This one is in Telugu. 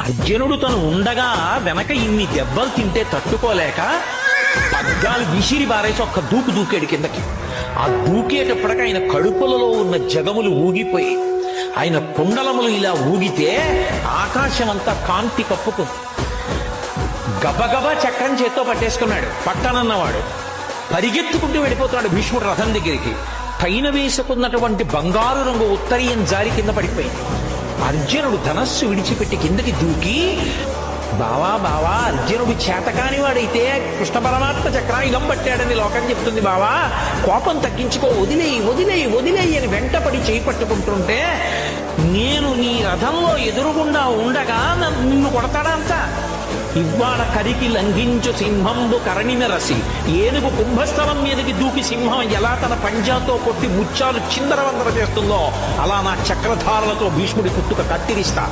అర్జునుడు తను ఉండగా వెనక ఇన్ని దెబ్బలు తింటే తట్టుకోలేక పగ్గాలు విసిరి బారేసి ఒక్క దూకు దూకాడు కిందకి. ఆ దూకేటప్పటికి ఆయన కడుపులలో ఉన్న జగములు ఊగిపోయి ఆయన కుండలములు ఇలా ఊగితే ఆకాశం అంతా కాంతి కప్పుకుంది. గబగబా చక్రం చేత్తో పట్టేసుకున్నాడు. పట్టనన్నవాడు పరిగెత్తుకుంటూ వెళ్ళిపోతున్నాడు భీష్ముడు రథం దగ్గరికి. పైన వేసుకున్నటువంటి బంగారు రంగు ఉత్తరీయం జారి కింద పడిపోయింది. అర్జునుడు ధనస్సు విడిచిపెట్టి కిందకి దూకి, బావా బావా, అర్జునుడు చేతకాని వాడైతే కృష్ణ పరమాత్మ చక్రాయుధం పట్టాడని లోకం చెప్తుంది బావా, కోపం తగ్గించుకో, వదిలేయి వదిలేయి వదిలేయి అని వెంటపడి చేయి పట్టుకుంటుంటే, నేను నీ రథంలో ఎదురుగుండా ఉండగా నిన్ను కొడతాడా అంత? ఇవ్వాడ కరికి లంఘించు సింహంబు కరణిన రసి, ఏనుగు కుంభస్థలం మీదకి దూకి సింహం ఎలా తన పంజాతో కొట్టి ముత్యాలు చిందరవందర చేస్తుందో అలా నా చక్రధారలతో భీష్ముడి పుట్టుక కత్తిరిస్తా.